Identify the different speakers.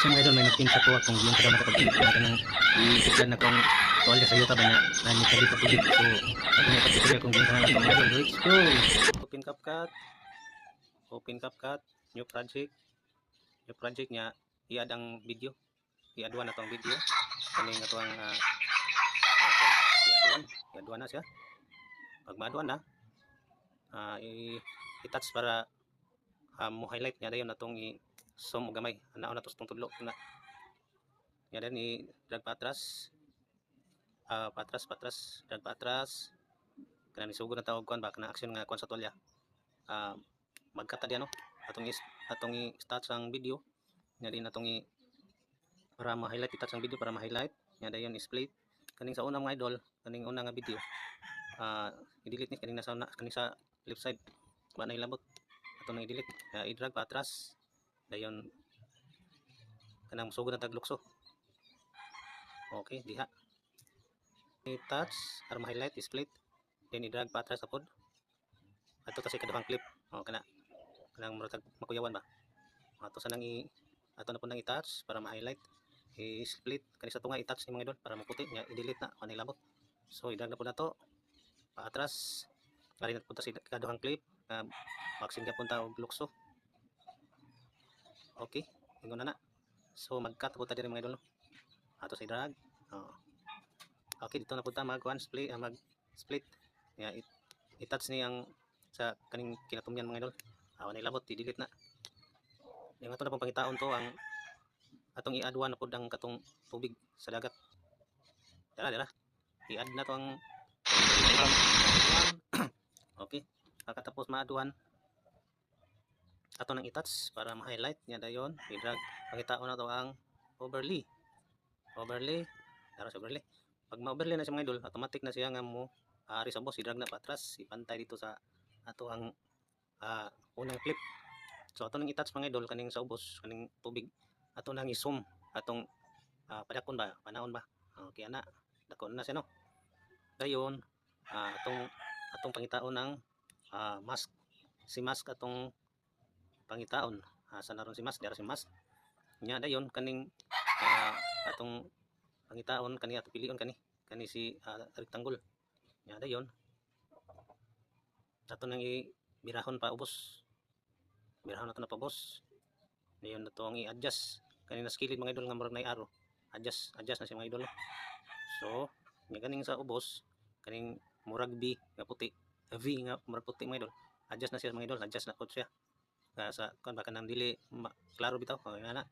Speaker 1: So mga idol, may nagpinsa po akong yung kada makapag-edit na kanang isiklan na kong tuwalya sa yuta ba na nani ka dito tubig. So ako nga pagkikita kong yung kanang mga idol. Let's go! Open CapCut. Open CapCut. New project. New project niya. I-add ang video. I-add na itong video. Kaning na itong i-add na siya. Pag ma-add na, i-touch para mo highlight niya dayon na itong i-zoom o gamay. Anaon na ito itong tudlo na. Yan din i-drag patras. Patras, drag patras. Kanang isugod na tawag kuan ba kana action nga kuan sa tolya. Magkata diyan no. Atong i-start ang video. Nya din atong para ma-highlight i-touch ang video para ma-highlight. Nya dayon i-split. Kaning sa una mga idol, kaning una nga video. I-delete ni kaning sa left side. Ba na ilabot. Ato nang i-delete. I-drag patras. Dayon kanang sugod na taglukso. Okay, diha. I-touch para ma-highlight, i-split. Then i-drag patras sa pod. Ato kasi kaduhang clip. Kanang murag makuyawan ba. Ato sa nang ato na po nang i-touch para ma-highlight. I-split kani sa tunga i-touch ni mga idol para maputi nya i-delete na kanang labot. So i-drag na po nato patras. Kari na punta sa kaduhang clip. Vaccine ka punta og lukso. Okay, ingon na. So mag-cut po ta diri mga idol no. Ato sa i-drag. Okay, dito na punta mag-split. I-touch ni ang sa kaning kinatumyan mga idol. Awan ilabot, i-delete na. Yung ato na pong pangitaon to ang atong i-add na pod ang katong tubig sa dagat. Dara. I-add na to ang okay. Pagkatapos ma-add ato nang i-touch para ma-highlight nya dayon. I-drag pangitaon na to ang overlay. Dara sa overlay. Pag ma-overlay na siya mga idol, automatic na siya nga mo ari sa boss i-drag na patras, ipantay dito sa ato ang unang clip. So ato nang i-touch mga idol kaning sa ubos, kaning tubig. Ato nang i-zoom atong padakon ba, panaon ba. Okay ana, dakon na siya no. Dayon atong pangitaon ng mask. Si mask atong pangitaon. Asa naron si mask? Dara si mask. Nya dayon kaning atong pangitaon kani ato pilion kani si rectangle. Nya dayon ato nang ibirahon pa ubos. Birahon nato na pa ubos. Dayon nato ang i-adjust kanina sa kilid mga idol nga murag nay arrow. Adjust na siya mga idol. So, nya kaning sa ubos kaning murag B nga puti, V nga murag puti mga idol. Adjust na siya mga idol, adjust na pod siya. Sa kan baka nang dili klaro bitaw. Okay na.